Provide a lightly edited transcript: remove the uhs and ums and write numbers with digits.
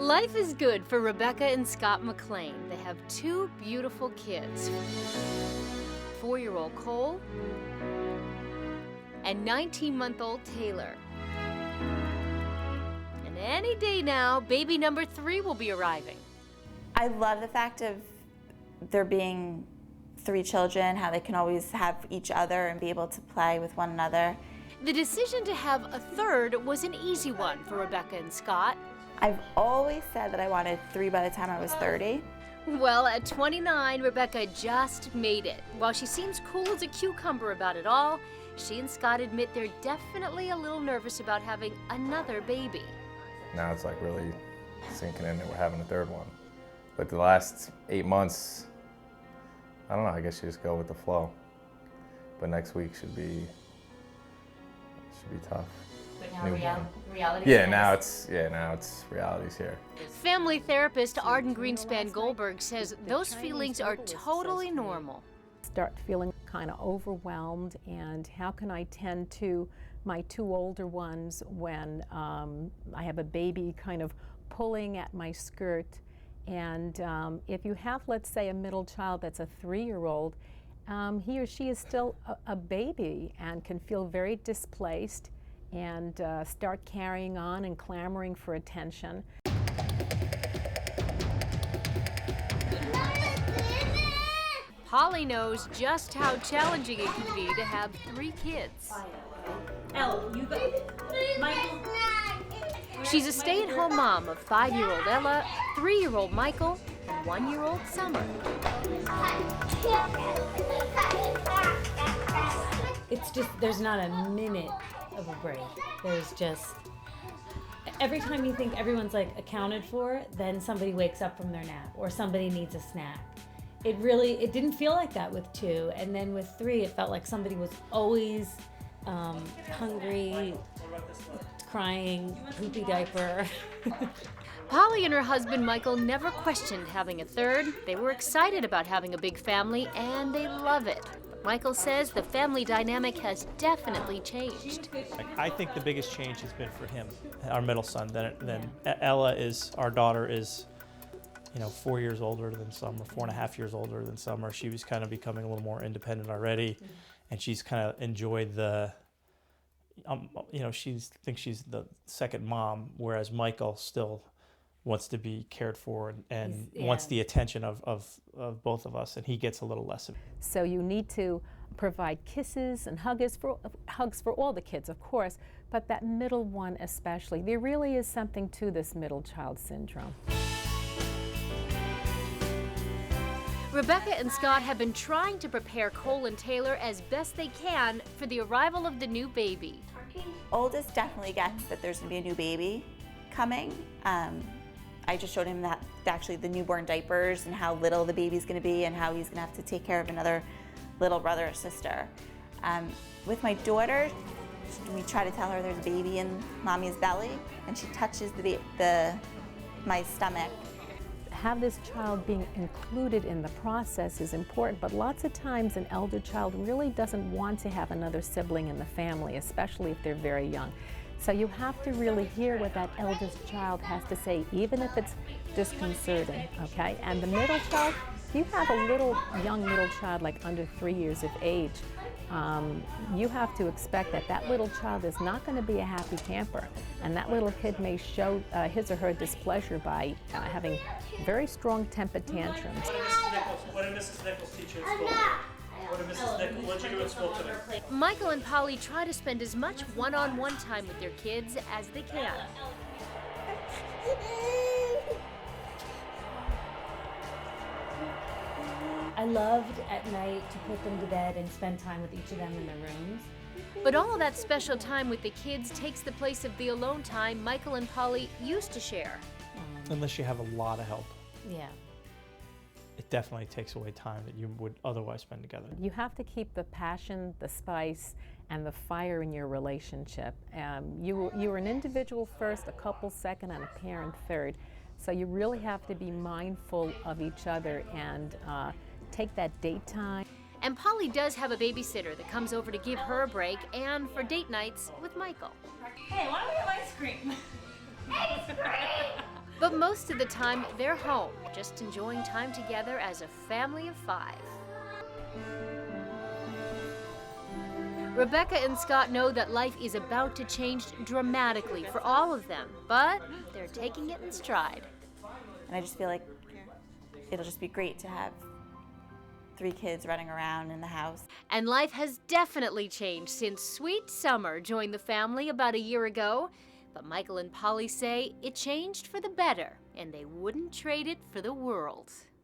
Life is good for Rebecca and Scott McLean. They have two beautiful kids, 4-year-old Cole and 19-month-old Taylor. And any day now, baby number 3 will be arriving. I love the fact of there being 3 children, how they can always have each other and be able to play with one another. The decision to have a third was an easy one for Rebecca and Scott. I've always said that I wanted 3 by the time I was 30. Well, at 29, Rebecca just made it. While she seems cool as a cucumber about it all, she and Scott admit they're definitely a little nervous about having another baby. Now it's like really sinking in that we're having a third one. But the last 8 months, I don't know, I guess you just go with the flow. But next week should be tough. But now reality. Yeah, now it's reality's here. Family therapist Arden Greenspan Goldberg says those feelings are totally normal. Start feeling kind of overwhelmed, and how can I tend to my 2 older ones when I have a baby kind of pulling at my skirt. And if you have, let's say, a middle child that's a 3-year-old, he or she is still a baby and can feel very displaced and start carrying on and clamoring for attention. Polly knows just how challenging it can be to have 3 kids. Ella, you go. Michael. She's a stay-at-home mom of 5-year-old Ella, 3-year-old Michael, and 1-year-old Summer. It's just, there's not a minute of a break. There's just, every time you think everyone's like accounted for, then somebody wakes up from their nap or somebody needs a snack. It didn't feel like that with 2, and then with 3, it felt like somebody was always hungry, crying, poopy diaper. Polly and her husband Michael never questioned having a third. They were excited about having a big family, and they love it. But Michael says the family dynamic has definitely changed. I think the biggest change has been for him, our middle son. Then Ella our daughter is, 4 years older than Summer, 4.5 years older than Summer. She was kind of becoming a little more independent already, and she's kind of enjoyed the, she thinks she's the second mom, whereas Michael still wants to be cared for and wants the attention of both of us, and he gets a little less of it. So you need to provide kisses and hugs for all the kids, of course, but that middle one especially. There really is something to this middle child syndrome. Rebecca and Scott have been trying to prepare Cole and Taylor as best they can for the arrival of the new baby. Oldest definitely gets that there's going to be a new baby coming. I just showed him that actually the newborn diapers and how little the baby's going to be and how he's going to have to take care of another little brother or sister. With my daughter, we try to tell her there's a baby in mommy's belly, and she touches my stomach. Have this child being included in the process is important, but lots of times an elder child really doesn't want to have another sibling in the family, especially if they're very young. So you have to really hear what that eldest child has to say, even if it's disconcerting, okay? And the middle child, if you have a young middle child like under 3 years of age, you have to expect that little child is not going to be a happy camper, and that little kid may show his or her displeasure by having very strong temper tantrums. What did Mrs. Nichols teach you at school? What did you do at school today? Michael and Polly try to spend as much one-on-one time with their kids as they can. I loved at night to put them to bed and spend time with each of them in their rooms. But all of that special time with the kids takes the place of the alone time Michael and Polly used to share. Unless you have a lot of help. Yeah. It definitely takes away time that you would otherwise spend together. You have to keep the passion, the spice, and the fire in your relationship. You're an individual first, a couple second, and a parent third. So you really have to be mindful of each other and take that date time. And Polly does have a babysitter that comes over to give her a break and for date nights with Michael. Hey, why don't we have ice cream? Ice cream! But most of the time, they're home, just enjoying time together as a family of 5. Rebecca and Scott know that life is about to change dramatically for all of them, but they're taking it in stride. And I just feel like it'll just be great to have 3 kids running around in the house. And life has definitely changed since Sweet Summer joined the family about a year ago. But Michael and Polly say it changed for the better, and they wouldn't trade it for the world.